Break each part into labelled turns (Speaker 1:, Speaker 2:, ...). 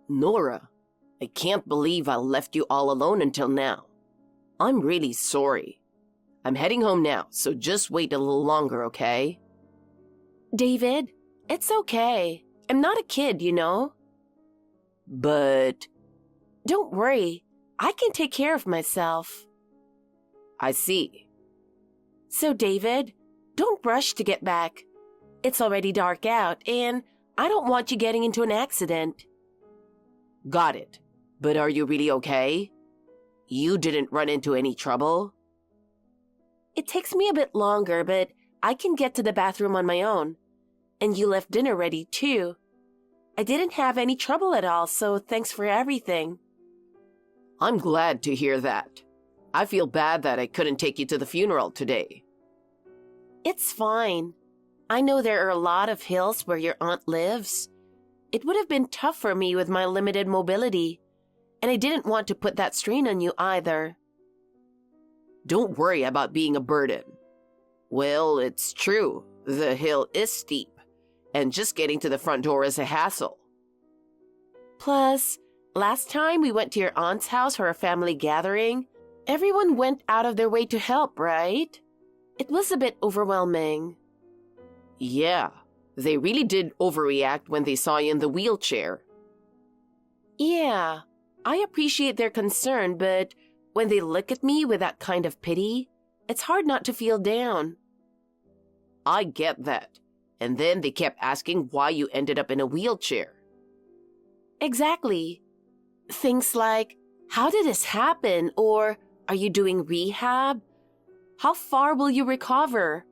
Speaker 1: Nora, I can't believe I left you all alone until now. I'm really sorry. I'm heading home now, so just wait a little longer, okay?
Speaker 2: David, it's okay. I'm not a kid, you know.
Speaker 1: But...
Speaker 2: Don't worry. I can take care of myself.
Speaker 1: I see.
Speaker 2: So, David, don't rush to get back. It's already dark out, and I don't want you getting into an accident.
Speaker 1: Got it. But are you really okay? You didn't run into any trouble?
Speaker 2: It takes me a bit longer, but I can get to the bathroom on my own. And you left dinner ready, too. I didn't have any trouble at all, so thanks for everything.
Speaker 1: I'm glad to hear that. I feel bad that I couldn't take you to the funeral today.
Speaker 2: It's fine. I know there are a lot of hills where your aunt lives. It would have been tough for me with my limited mobility, and I didn't want to put that strain on you either.
Speaker 1: Don't worry about being a burden. Well, it's true. The hill is steep, and just getting to the front door is a hassle.
Speaker 2: Plus, last time we went to your aunt's house for a family gathering, everyone went out of their way to help, right? It was a bit overwhelming.
Speaker 1: Yeah, they really did overreact when they saw you in the wheelchair.
Speaker 2: Yeah, I appreciate their concern, but when they look at me with that kind of pity, it's hard not to feel down.
Speaker 1: I get that. And then they kept asking why you ended up in a wheelchair.
Speaker 2: Exactly. Things like, how did this happen? Or, are you doing rehab? How far will you recover?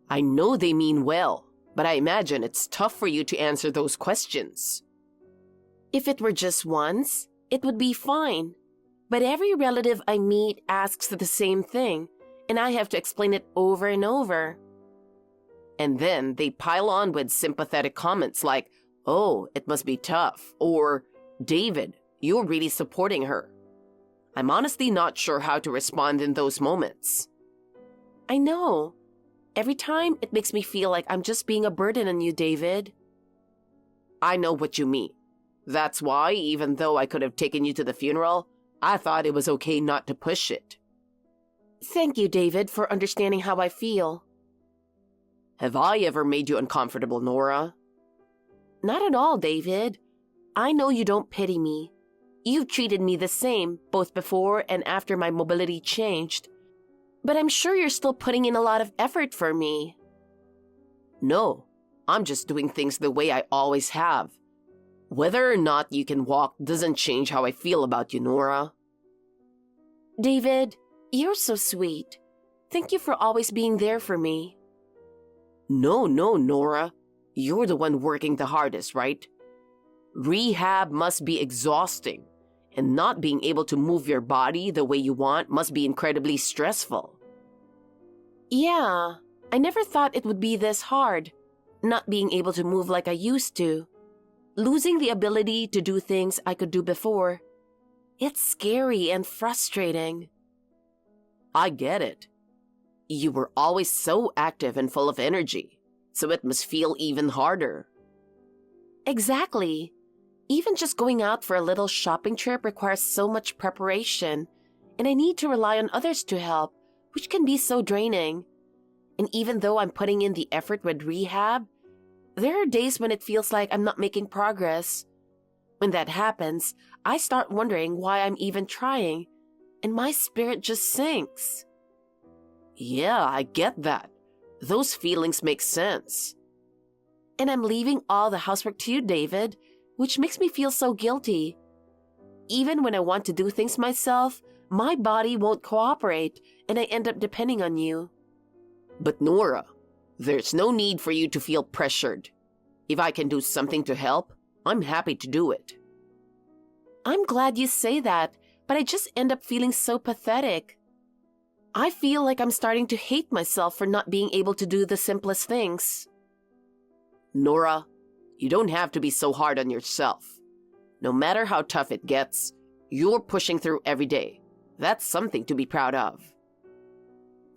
Speaker 1: I know they mean well, but I imagine it's tough for you to answer those questions.
Speaker 2: If it were just once, it would be fine. But every relative I meet asks the same thing, and I have to explain it over and over.
Speaker 1: And then they pile on with sympathetic comments like, oh, it must be tough, or, David, you're really supporting her. I'm honestly not sure how to respond in those moments.
Speaker 2: I know. Every time it makes me feel like I'm just being a burden on you, David.
Speaker 1: I know what you mean. That's why, even though I could have taken you to the funeral, I thought it was okay not to push it.
Speaker 2: Thank you, David, for understanding how I feel.
Speaker 1: Have I ever made you uncomfortable, Nora?
Speaker 2: Not at all, David. I know you don't pity me. You've treated me the same, both before and after my mobility changed. But I'm sure you're still putting in a lot of effort for me.
Speaker 1: No, I'm just doing things the way I always have. Whether or not you can walk doesn't change how I feel about you, Nora.
Speaker 2: David, you're so sweet. Thank you for always being there for me.
Speaker 1: No, Nora. You're the one working the hardest, right? Rehab must be exhausting, and not being able to move your body the way you want must be incredibly stressful.
Speaker 2: Yeah, I never thought it would be this hard, not being able to move like I used to. Losing the ability to do things I could do before. It's scary and frustrating.
Speaker 1: I get it. You were always so active and full of energy, so it must feel even harder.
Speaker 2: Exactly. Even just going out for a little shopping trip requires so much preparation, and I need to rely on others to help, which can be so draining. And even though I'm putting in the effort with rehab, there are days when it feels like I'm not making progress. When that happens, I start wondering why I'm even trying, and my spirit just sinks.
Speaker 1: Yeah, I get that. Those feelings make sense.
Speaker 2: And I'm leaving all the housework to you, David, which makes me feel so guilty. Even when I want to do things myself, my body won't cooperate, and I end up depending on you.
Speaker 1: But Nora, there's no need for you to feel pressured. If I can do something to help, I'm happy to do it.
Speaker 2: I'm glad you say that, but I just end up feeling so pathetic. I feel like I'm starting to hate myself for not being able to do the simplest things.
Speaker 1: Nora, you don't have to be so hard on yourself. No matter how tough it gets, you're pushing through every day. That's something to be proud of.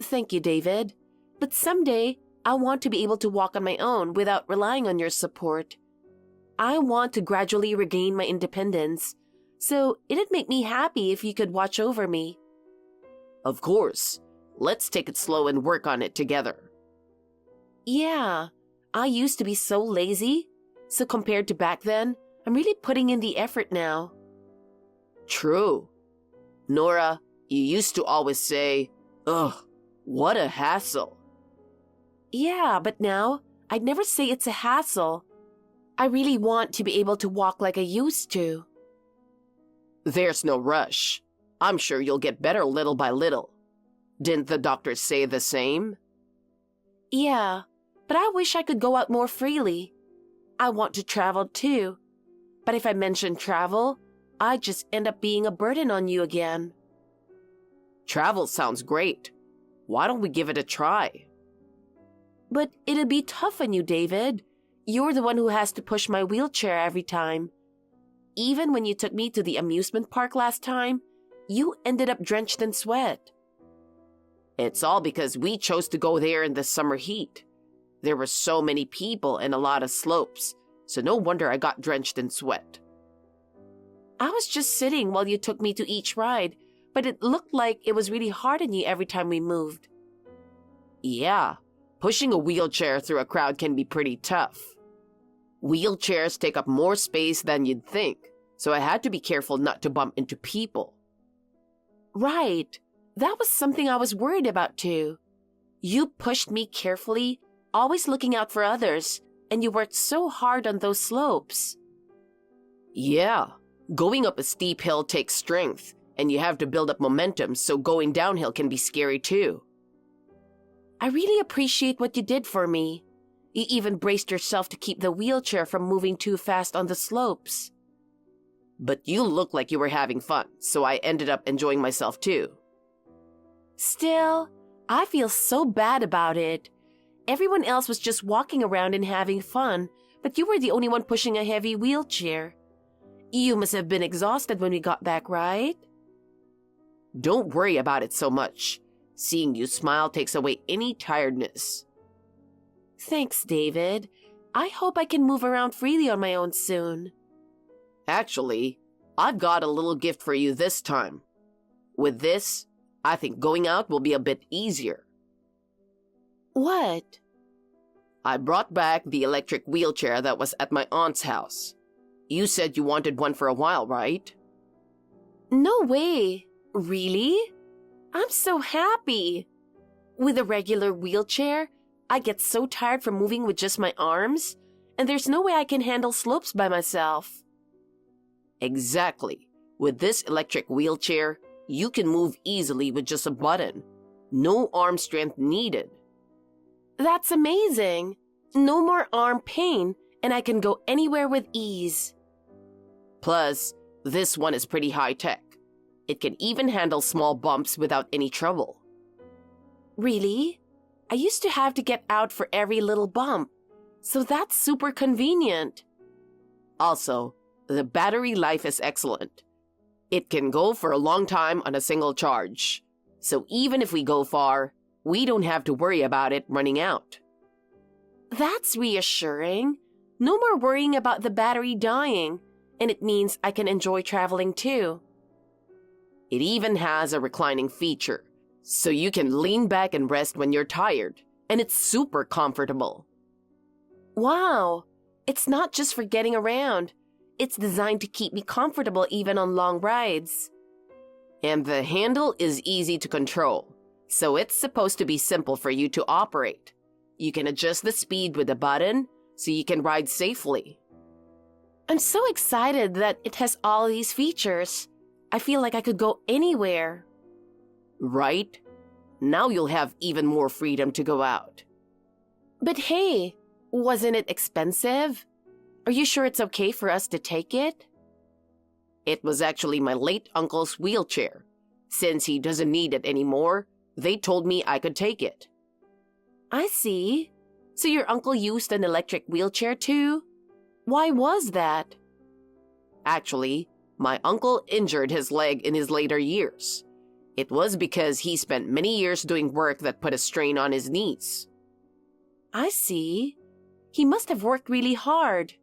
Speaker 2: Thank you, David. But someday, I want to be able to walk on my own without relying on your support. I want to gradually regain my independence, so it'd make me happy if you could watch over me.
Speaker 1: Of course. Let's take it slow and work on it together.
Speaker 2: Yeah, I used to be so lazy, so compared to back then, I'm really putting in the effort now.
Speaker 1: True. Nora, you used to always say, "Ugh, what a hassle."
Speaker 2: Yeah, but now, I'd never say it's a hassle. I really want to be able to walk like I used to.
Speaker 1: There's no rush. I'm sure you'll get better little by little. Didn't the doctors say the same?
Speaker 2: Yeah, but I wish I could go out more freely. I want to travel too. But if I mention travel, I'd just end up being a burden on you again.
Speaker 1: Travel sounds great. Why don't we give it a try?
Speaker 2: But it'd be tough on you, David. You're the one who has to push my wheelchair every time. Even when you took me to the amusement park last time, you ended up drenched in sweat.
Speaker 1: It's all because we chose to go there in the summer heat. There were so many people and a lot of slopes, so no wonder I got drenched in sweat.
Speaker 2: I was just sitting while you took me to each ride, but it looked like it was really hard on you every time we moved.
Speaker 1: Yeah, pushing a wheelchair through a crowd can be pretty tough. Wheelchairs take up more space than you'd think, so I had to be careful not to bump into people.
Speaker 2: Right. That was something I was worried about too. You pushed me carefully, always looking out for others, and you worked so hard on those slopes.
Speaker 1: Yeah, going up a steep hill takes strength, and you have to build up momentum, so going downhill can be scary too.
Speaker 2: I really appreciate what you did for me. You even braced yourself to keep the wheelchair from moving too fast on the slopes.
Speaker 1: But you looked like you were having fun, so I ended up enjoying myself too.
Speaker 2: Still, I feel so bad about it. Everyone else was just walking around and having fun, but you were the only one pushing a heavy wheelchair. You must have been exhausted when we got back, right?
Speaker 1: Don't worry about it so much. Seeing you smile takes away any tiredness.
Speaker 2: Thanks, David. I hope I can move around freely on my own soon.
Speaker 1: Actually, I've got a little gift for you this time. With this, I think going out will be a bit easier.
Speaker 2: What?
Speaker 1: I brought back the electric wheelchair that was at my aunt's house. You said you wanted one for a while, right?
Speaker 2: No way. Really? I'm so happy. With a regular wheelchair, I get so tired from moving with just my arms, and there's no way I can handle slopes by myself.
Speaker 1: Exactly. With this electric wheelchair, you can move easily with just a button. No arm strength needed.
Speaker 2: That's amazing. No more arm pain, and I can go anywhere with ease.
Speaker 1: Plus, this one is pretty high-tech. It can even handle small bumps without any trouble.
Speaker 2: Really? I used to have to get out for every little bump, so that's super convenient.
Speaker 1: Also, the battery life is excellent. It can go for a long time on a single charge. So even if we go far, we don't have to worry about it running out.
Speaker 2: That's reassuring. No more worrying about the battery dying, and it means I can enjoy traveling too.
Speaker 1: It even has a reclining feature, so you can lean back and rest when you're tired, and it's super comfortable.
Speaker 2: Wow, it's not just for getting around. It's designed to keep me comfortable even on long rides.
Speaker 1: And the handle is easy to control, so it's supposed to be simple for you to operate. You can adjust the speed with a button, so you can ride safely.
Speaker 2: I'm so excited that it has all these features. I feel like I could go anywhere.
Speaker 1: Right? Now you'll have even more freedom to go out.
Speaker 2: But hey, wasn't it expensive? Are you sure it's okay for us to take it?
Speaker 1: It was actually my late uncle's wheelchair. Since he doesn't need it anymore, they told me I could take it.
Speaker 2: I see. So your uncle used an electric wheelchair too? Why was that?
Speaker 1: Actually, my uncle injured his leg in his later years. It was because he spent many years doing work that put a strain on his knees.
Speaker 2: I see. He must have worked really hard.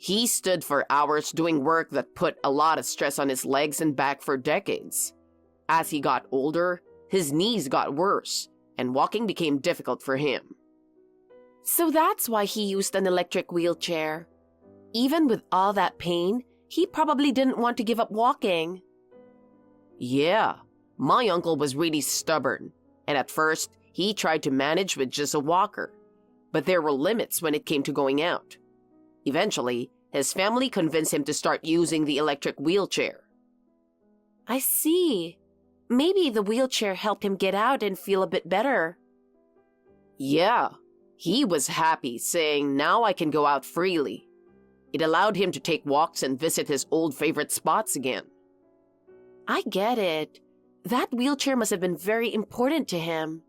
Speaker 1: He stood for hours doing work that put a lot of stress on his legs and back for decades. As he got older, his knees got worse, and walking became difficult for him.
Speaker 2: So that's why he used an electric wheelchair. Even with all that pain, he probably didn't want to give up walking.
Speaker 1: Yeah, my uncle was really stubborn, and at first, he tried to manage with just a walker. But there were limits when it came to going out. Eventually, his family convinced him to start using the electric wheelchair.
Speaker 2: I see. Maybe the wheelchair helped him get out and feel a bit better.
Speaker 1: Yeah, he was happy, saying, "Now I can go out freely." It allowed him to take walks and visit his old favorite spots again.
Speaker 2: I get it. That wheelchair must have been very important to him.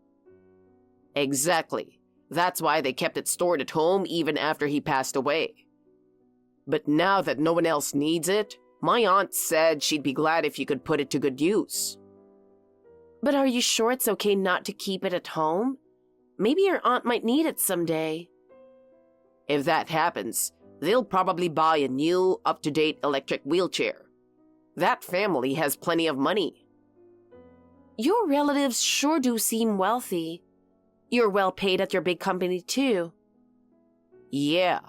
Speaker 1: Exactly. That's why they kept it stored at home even after he passed away. But now that no one else needs it, my aunt said she'd be glad if you could put it to good use.
Speaker 2: But are you sure it's okay not to keep it at home? Maybe your aunt might need it someday.
Speaker 1: If that happens, they'll probably buy a new, up-to-date electric wheelchair. That family has plenty of money.
Speaker 2: Your relatives sure do seem wealthy. You're well paid at your big company too.
Speaker 1: Yeah,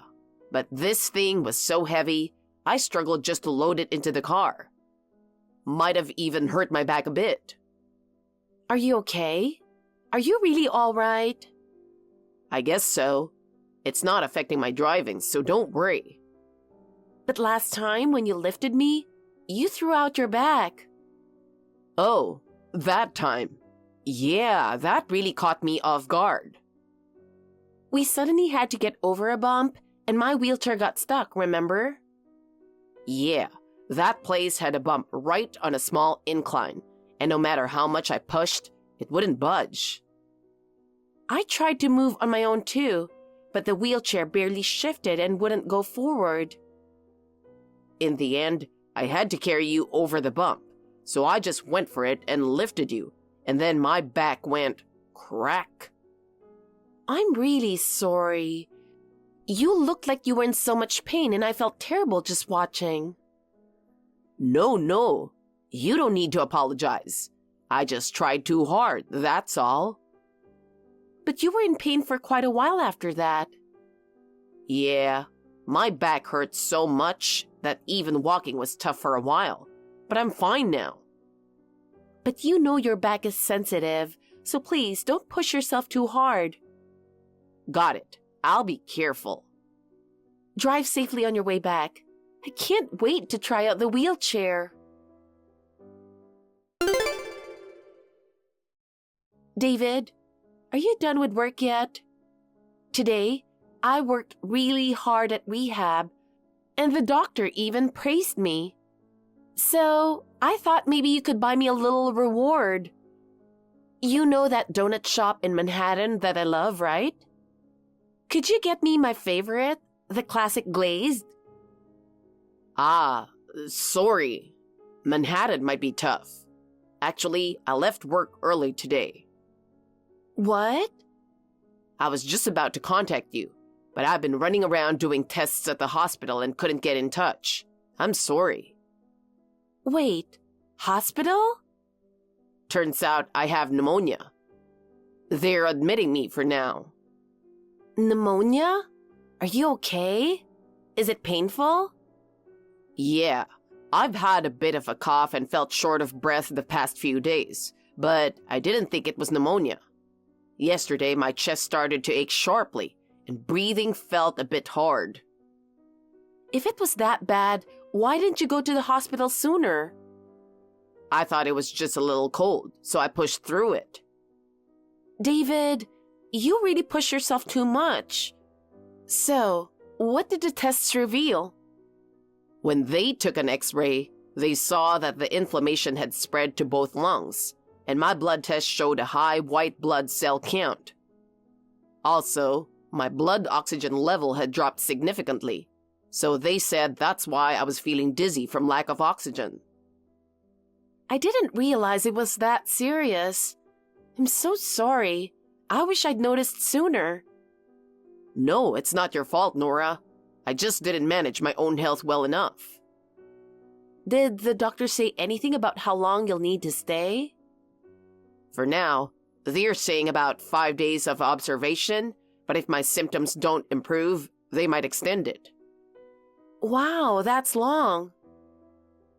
Speaker 1: but this thing was so heavy, I struggled just to load it into the car. Might have even hurt my back a bit.
Speaker 2: Are you okay? Are you really all right?
Speaker 1: I guess so. It's not affecting my driving, so don't worry.
Speaker 2: But last time when you lifted me, you threw out your back.
Speaker 1: Oh, that time. Yeah, that really caught me off guard.
Speaker 2: We suddenly had to get over a bump, and my wheelchair got stuck, remember?
Speaker 1: Yeah, that place had a bump right on a small incline, and no matter how much I pushed, it wouldn't budge.
Speaker 2: I tried to move on my own too, but the wheelchair barely shifted and wouldn't go forward.
Speaker 1: In the end, I had to carry you over the bump, so I just went for it and lifted you, and then my back went crack.
Speaker 2: I'm really sorry. You looked like you were in so much pain, and I felt terrible just watching.
Speaker 1: No, you don't need to apologize. I just tried too hard, that's all.
Speaker 2: But you were in pain for quite a while after that.
Speaker 1: Yeah, my back hurt so much that even walking was tough for a while, but I'm fine now.
Speaker 2: But you know your back is sensitive, so please don't push yourself too hard.
Speaker 1: Got it. I'll be careful.
Speaker 2: Drive safely on your way back. I can't wait to try out the wheelchair. David, are you done with work yet? Today, I worked really hard at rehab, and the doctor even praised me. So, I thought maybe you could buy me a little reward. You know that donut shop in Manhattan that I love, right? Could you get me my favorite, the classic glazed?
Speaker 1: Sorry. Manhattan might be tough. Actually, I left work early today.
Speaker 2: What?
Speaker 1: I was just about to contact you, but I've been running around doing tests at the hospital and couldn't get in touch. I'm sorry.
Speaker 2: Wait, hospital?
Speaker 1: Turns out I have pneumonia. They're admitting me for now.
Speaker 2: Pneumonia? Are you okay? Is it painful?
Speaker 1: Yeah, I've had a bit of a cough and felt short of breath the past few days, but I didn't think it was pneumonia. Yesterday, my chest started to ache sharply, and breathing felt a bit hard.
Speaker 2: If it was that bad, why didn't you go to the hospital sooner?
Speaker 1: I thought it was just a little cold, so I pushed through it.
Speaker 2: David, you really push yourself too much. So, what did the tests reveal?
Speaker 1: When they took an X-ray, they saw that the inflammation had spread to both lungs, and my blood test showed a high white blood cell count. Also, my blood oxygen level had dropped significantly, so they said that's why I was feeling dizzy from lack of oxygen.
Speaker 2: I didn't realize it was that serious. I'm so sorry. I wish I'd noticed sooner.
Speaker 1: No, it's not your fault, Nora. I just didn't manage my own health well enough.
Speaker 2: Did the doctor say anything about how long you'll need to stay?
Speaker 1: For now, they're saying about 5 days of observation, but if my symptoms don't improve, they might extend it.
Speaker 2: Wow, that's long.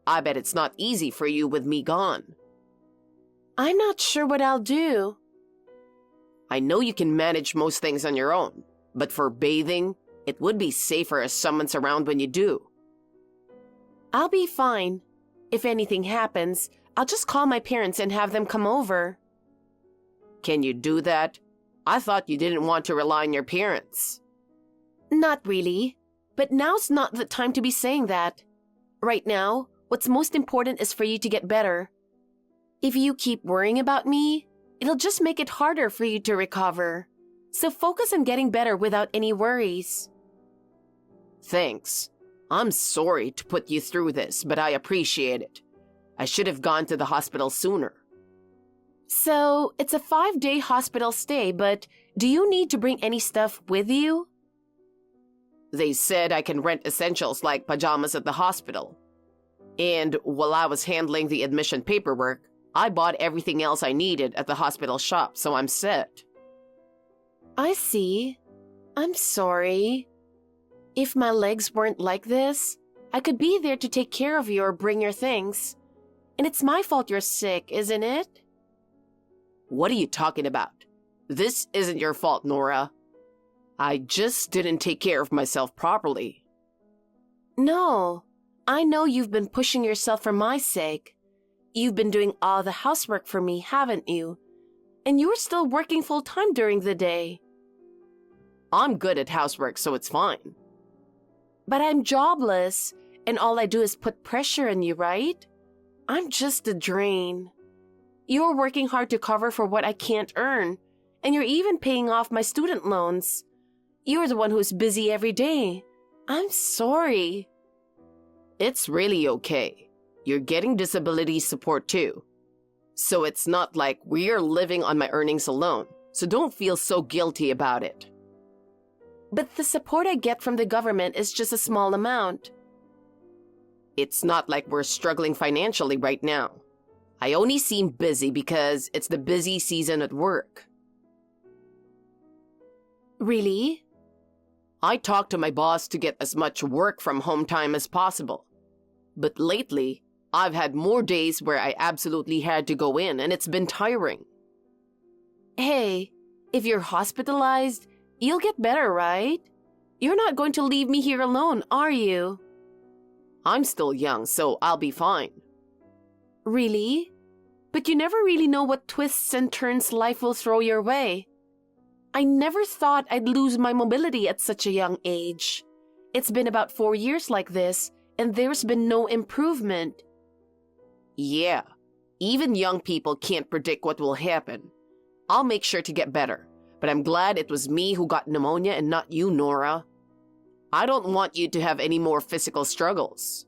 Speaker 1: I bet it's not easy for you with me gone.
Speaker 2: I'm not sure what I'll do.
Speaker 1: I know you can manage most things on your own, but for bathing, it would be safer if someone's around when you do.
Speaker 2: I'll be fine. If anything happens, I'll just call my parents and have them come over.
Speaker 1: Can you do that? I thought you didn't want to rely on your parents.
Speaker 2: Not really, but now's not the time to be saying that. Right now, what's most important is for you to get better. If you keep worrying about me, it'll just make it harder for you to recover. So focus on getting better without any worries.
Speaker 1: Thanks. I'm sorry to put you through this, but I appreciate it. I should have gone to the hospital sooner.
Speaker 2: So, it's a 5-day hospital stay, but do you need to bring any stuff with you?
Speaker 1: They said I can rent essentials like pajamas at the hospital. And while I was handling the admission paperwork, I bought everything else I needed at the hospital shop, so I'm set.
Speaker 2: I see. I'm sorry. If my legs weren't like this, I could be there to take care of you or bring your things. And it's my fault you're sick, isn't it?
Speaker 1: What are you talking about? This isn't your fault, Nora. I just didn't take care of myself properly.
Speaker 2: No, I know you've been pushing yourself for my sake. You've been doing all the housework for me, haven't you? And you're still working full-time during the day.
Speaker 1: I'm good at housework, so it's fine.
Speaker 2: But I'm jobless, and all I do is put pressure on you, right? I'm just a drain. You're working hard to cover for what I can't earn, and you're even paying off my student loans. You're the one who's busy every day. I'm sorry.
Speaker 1: It's really okay. You're getting disability support too. So it's not like we're living on my earnings alone, so don't feel so guilty about it.
Speaker 2: But the support I get from the government is just a small amount.
Speaker 1: It's not like we're struggling financially right now. I only seem busy because it's the busy season at work.
Speaker 2: Really?
Speaker 1: I talked to my boss to get as much work from home time as possible. But lately, I've had more days where I absolutely had to go in, and it's been tiring.
Speaker 2: Hey, if you're hospitalized, you'll get better, right? You're not going to leave me here alone, are you?
Speaker 1: I'm still young, so I'll be fine.
Speaker 2: Really? But you never really know what twists and turns life will throw your way. I never thought I'd lose my mobility at such a young age. It's been about 4 years like this, and there's been no improvement.
Speaker 1: Yeah, even young people can't predict what will happen. I'll make sure to get better, but I'm glad it was me who got pneumonia and not you, Nora. I don't want you to have any more physical struggles.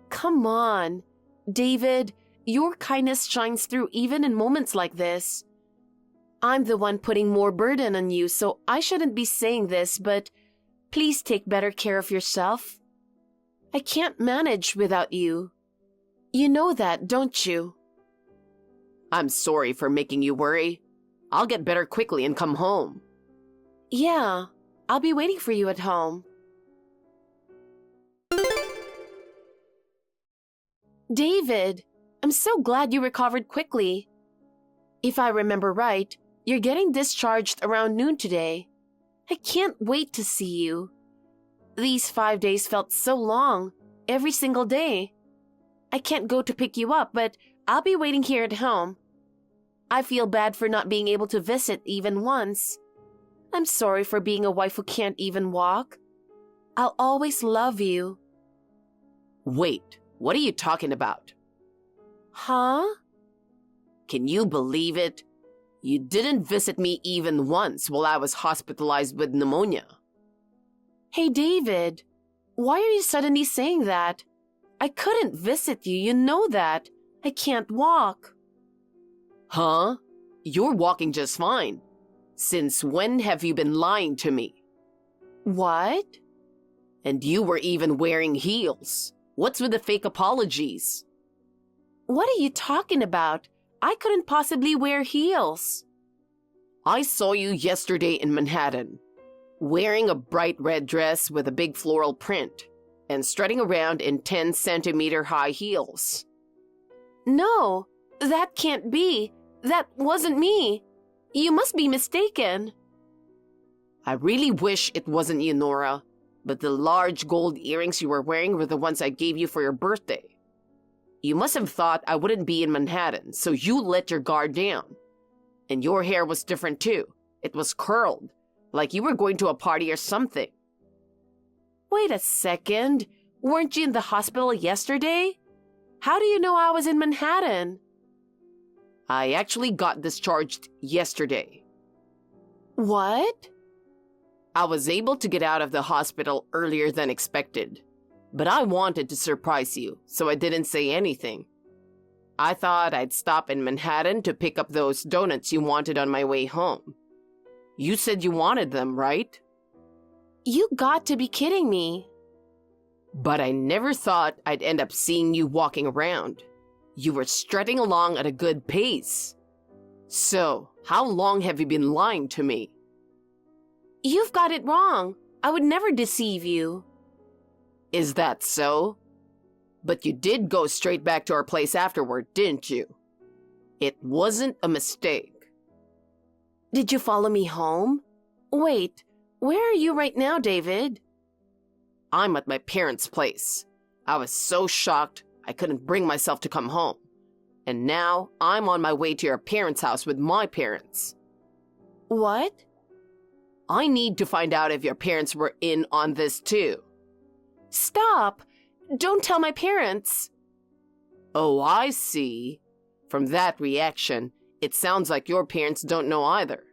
Speaker 2: Come on, David, your kindness shines through even in moments like this. I'm the one putting more burden on you, so I shouldn't be saying this, but please take better care of yourself. I can't manage without you. You know that, don't you?
Speaker 1: I'm sorry for making you worry. I'll get better quickly and come home.
Speaker 2: Yeah, I'll be waiting for you at home. David, I'm so glad you recovered quickly. If I remember right, you're getting discharged around noon today. I can't wait to see you. These 5 days felt so long, every single day. I can't go to pick you up, but I'll be waiting here at home. I feel bad for not being able to visit even once. I'm sorry for being a wife who can't even walk. I'll always love you.
Speaker 1: Wait, what are you talking about?
Speaker 2: Huh?
Speaker 1: Can you believe it? You didn't visit me even once while I was hospitalized with pneumonia.
Speaker 2: Hey, David, why are you suddenly saying that? I couldn't visit you, you know that. I can't walk.
Speaker 1: Huh? You're walking just fine. Since when have you been lying to me?
Speaker 2: What?
Speaker 1: And you were even wearing heels. What's with the fake apologies?
Speaker 2: What are you talking about? I couldn't possibly wear heels.
Speaker 1: I saw you yesterday in Manhattan, wearing a bright red dress with a big floral print and strutting around in 10-centimeter high heels.
Speaker 2: No, that can't be. That wasn't me. You must be mistaken.
Speaker 1: I really wish it wasn't you, Nora, but the large gold earrings you were wearing were the ones I gave you for your birthday. You must have thought I wouldn't be in Manhattan, so you let your guard down. And your hair was different too. It was curled, like you were going to a party or something.
Speaker 2: Wait a second. Weren't you in the hospital yesterday? How do you know I was in Manhattan?
Speaker 1: I actually got discharged yesterday.
Speaker 2: What?
Speaker 1: I was able to get out of the hospital earlier than expected. But I wanted to surprise you, so I didn't say anything. I thought I'd stop in Manhattan to pick up those donuts you wanted on my way home. You said you wanted them, right?
Speaker 2: You got to be kidding me.
Speaker 1: But I never thought I'd end up seeing you walking around. You were strutting along at a good pace. So, how long have you been lying to me?
Speaker 2: You've got it wrong. I would never deceive you.
Speaker 1: Is that so? But you did go straight back to our place afterward, didn't you? It wasn't a mistake.
Speaker 2: Did you follow me home? Wait, where are you right now, David?
Speaker 1: I'm at my parents' place. I was so shocked I couldn't bring myself to come home. And now I'm on my way to your parents' house with my parents.
Speaker 2: What?
Speaker 1: I need to find out if your parents were in on this too.
Speaker 2: Stop! Don't tell my parents.
Speaker 1: Oh, I see. From that reaction, it sounds like your parents don't know either.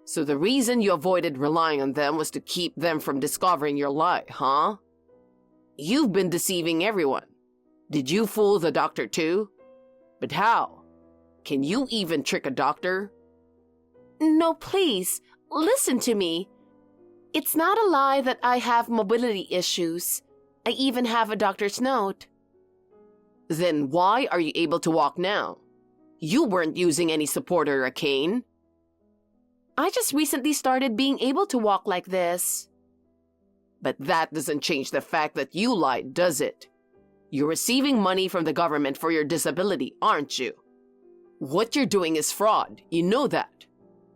Speaker 1: So the reason you avoided relying on them was to keep them from discovering your lie, huh? You've been deceiving everyone. Did you fool the doctor too? But how? Can you even trick a doctor?
Speaker 2: No, please, listen to me. It's not a lie that I have mobility issues. I even have a doctor's note.
Speaker 1: Then why are you able to walk now? You weren't using any support or a cane.
Speaker 2: I just recently started being able to walk like this.
Speaker 1: But that doesn't change the fact that you lied, does it? You're receiving money from the government for your disability, aren't you? What you're doing is fraud. You know that.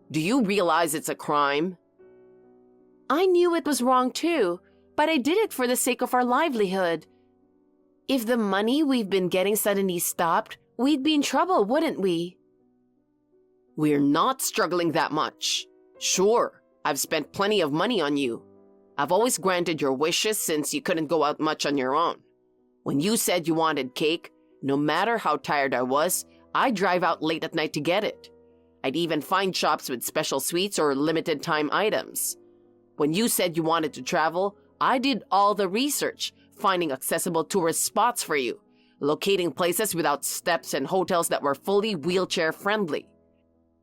Speaker 1: Do you realize it's a crime?
Speaker 2: I knew it was wrong too, but I did it for the sake of our livelihood. If the money we've been getting suddenly stopped, we'd be in trouble, wouldn't we?
Speaker 1: We're not struggling that much. Sure, I've spent plenty of money on you. I've always granted your wishes since you couldn't go out much on your own. When you said you wanted cake, no matter how tired I was, I'd drive out late at night to get it. I'd even find shops with special sweets or limited time items. When you said you wanted to travel, I did all the research, finding accessible tourist spots for you, locating places without steps and hotels that were fully wheelchair-friendly.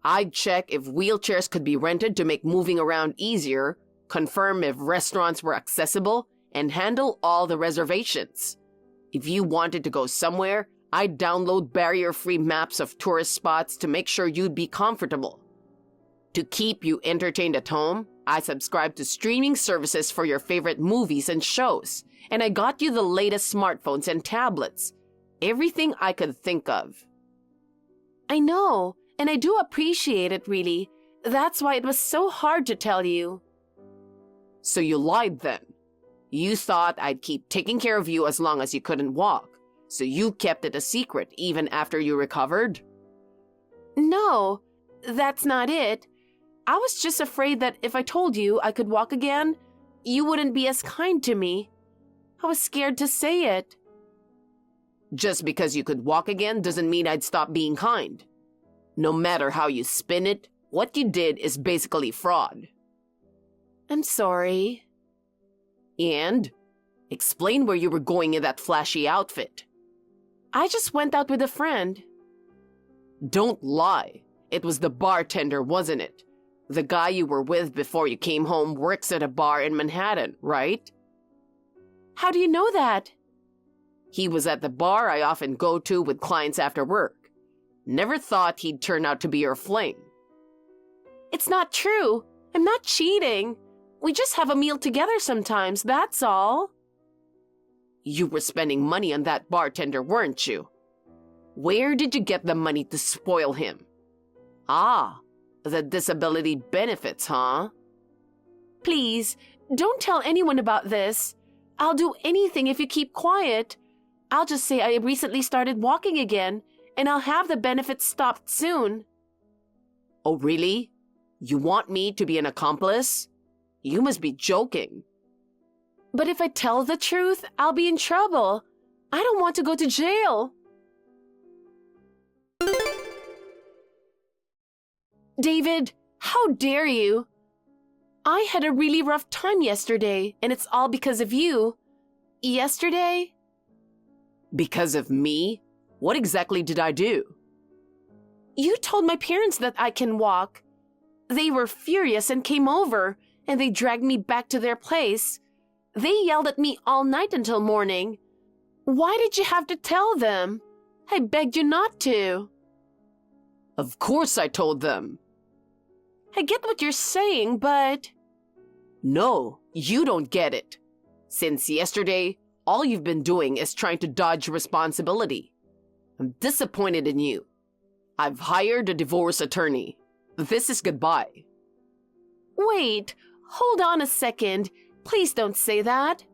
Speaker 1: I'd check if wheelchairs could be rented to make moving around easier, confirm if restaurants were accessible, and handle all the reservations. If you wanted to go somewhere, I'd download barrier-free maps of tourist spots to make sure you'd be comfortable. To keep you entertained at home, I subscribed to streaming services for your favorite movies and shows, and I got you the latest smartphones and tablets. Everything I could think of.
Speaker 2: I know, and I do appreciate it, really. That's why it was so hard to tell you.
Speaker 1: So you lied then. You thought I'd keep taking care of you as long as you couldn't walk, so you kept it a secret even after you recovered?
Speaker 2: No, that's not it. I was just afraid that if I told you I could walk again, you wouldn't be as kind to me. I was scared to say it.
Speaker 1: Just because you could walk again doesn't mean I'd stop being kind. No matter how you spin it, what you did is basically fraud.
Speaker 2: I'm sorry.
Speaker 1: And? Explain where you were going in that flashy outfit.
Speaker 2: I just went out with a friend.
Speaker 1: Don't lie. It was the bartender, wasn't it? The guy you were with before you came home works at a bar in Manhattan, right?
Speaker 2: How do you know that?
Speaker 1: He was at the bar I often go to with clients after work. Never thought he'd turn out to be your fling.
Speaker 2: It's not true. I'm not cheating. We just have a meal together sometimes, that's all.
Speaker 1: You were spending money on that bartender, weren't you? Where did you get the money to spoil him? Ah, the disability benefits, huh?
Speaker 2: Please, don't tell anyone about this. I'll do anything if you keep quiet. I'll just say I recently started walking again, and I'll have the benefits stopped soon.
Speaker 1: Oh, really? You want me to be an accomplice? You must be joking.
Speaker 2: But if I tell the truth, I'll be in trouble. I don't want to go to jail. David, how dare you? I had a really rough time yesterday, and it's all because of you. Yesterday?
Speaker 1: Because of me? What exactly did I do?
Speaker 2: You told my parents that I can walk. They were furious and came over, and they dragged me back to their place. They yelled at me all night until morning. Why did you have to tell them? I begged you not to.
Speaker 1: Of course I told them.
Speaker 2: I get what you're saying, but...
Speaker 1: No, you don't get it. Since yesterday, all you've been doing is trying to dodge responsibility. I'm disappointed in you. I've hired a divorce attorney. This is goodbye.
Speaker 2: Wait, hold on a second. Please don't say that.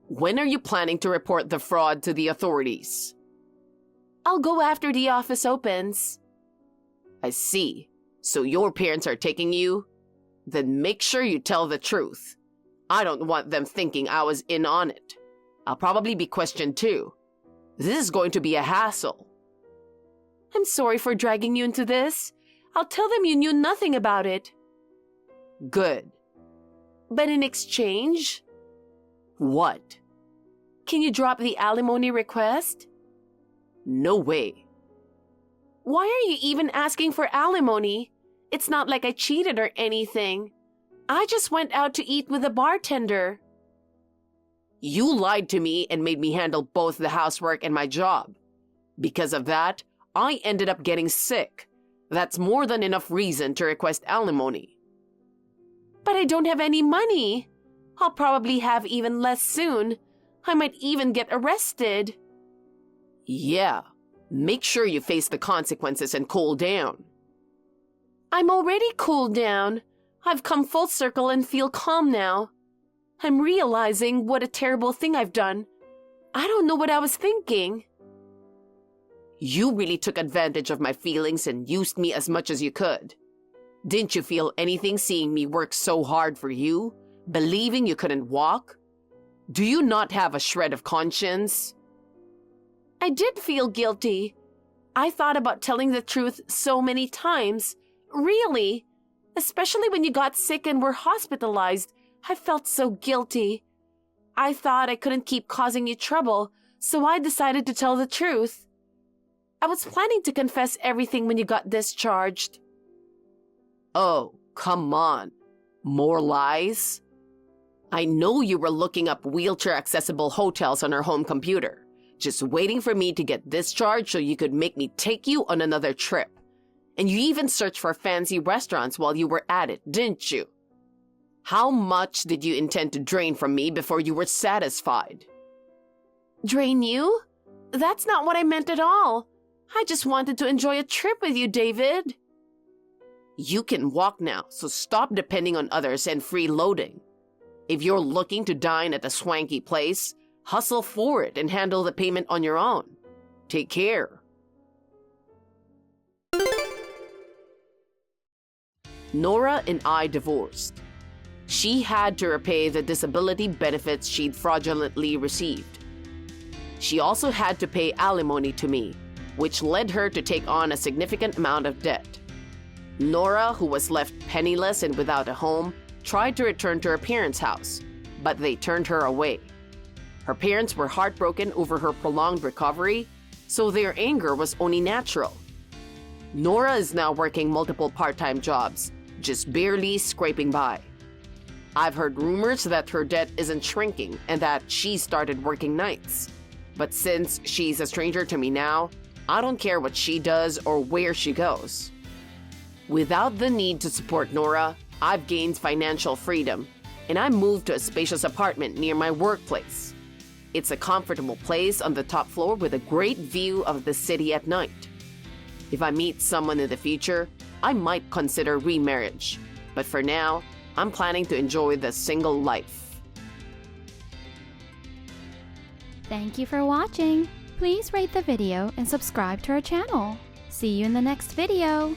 Speaker 1: When are you planning to report the fraud to the authorities?
Speaker 2: I'll go after the office opens.
Speaker 1: I see. So your parents are taking you? Then make sure you tell the truth. I don't want them thinking I was in on it. I'll probably be questioned too. This is going to be a hassle.
Speaker 2: I'm sorry for dragging you into this. I'll tell them you knew nothing about it.
Speaker 1: Good.
Speaker 2: But in exchange?
Speaker 1: What?
Speaker 2: Can you drop the alimony request?
Speaker 1: No way.
Speaker 2: Why are you even asking for alimony? It's not like I cheated or anything. I just went out to eat with a bartender.
Speaker 1: You lied to me and made me handle both the housework and my job. Because of that, I ended up getting sick. That's more than enough reason to request alimony.
Speaker 2: But I don't have any money. I'll probably have even less soon. I might even get arrested.
Speaker 1: Yeah, make sure you face the consequences and cool down.
Speaker 2: I'm already cooled down. I've come full circle and feel calm now. I'm realizing what a terrible thing I've done. I don't know what I was thinking.
Speaker 1: You really took advantage of my feelings and used me as much as you could. Didn't you feel anything seeing me work so hard for you, believing you couldn't walk? Do you not have a shred of conscience?
Speaker 2: I did feel guilty. I thought about telling the truth so many times. Really. Especially when you got sick and were hospitalized. I felt so guilty. I thought I couldn't keep causing you trouble, so I decided to tell the truth. I was planning to confess everything when you got discharged.
Speaker 1: Oh, come on. More lies? I know you were looking up wheelchair-accessible hotels on our home computer, just waiting for me to get discharged so you could make me take you on another trip. And you even searched for fancy restaurants while you were at it, didn't you? How much did you intend to drain from me before you were satisfied?
Speaker 2: Drain you? That's not what I meant at all. I just wanted to enjoy a trip with you, David.
Speaker 1: You can walk now, so stop depending on others and freeloading. If you're looking to dine at a swanky place, hustle for it and handle the payment on your own. Take care. Nora and I divorced. She had to repay the disability benefits she'd fraudulently received. She also had to pay alimony to me, which led her to take on a significant amount of debt. Nora, who was left penniless and without a home, tried to return to her parents' house, but they turned her away. Her parents were heartbroken over her prolonged recovery, so their anger was only natural. Nora is now working multiple part-time jobs, just barely scraping by. I've heard rumors that her debt isn't shrinking and that she started working nights. But since she's a stranger to me now, I don't care what she does or where she goes. Without the need to support Nora, I've gained financial freedom, and I moved to a spacious apartment near my workplace. It's a comfortable place on the top floor with a great view of the city at night. If I meet someone in the future, I might consider remarriage. But for now, I'm planning to enjoy the single life.
Speaker 3: Thank you for watching. Please rate the video and subscribe to our channel. See you in the next video.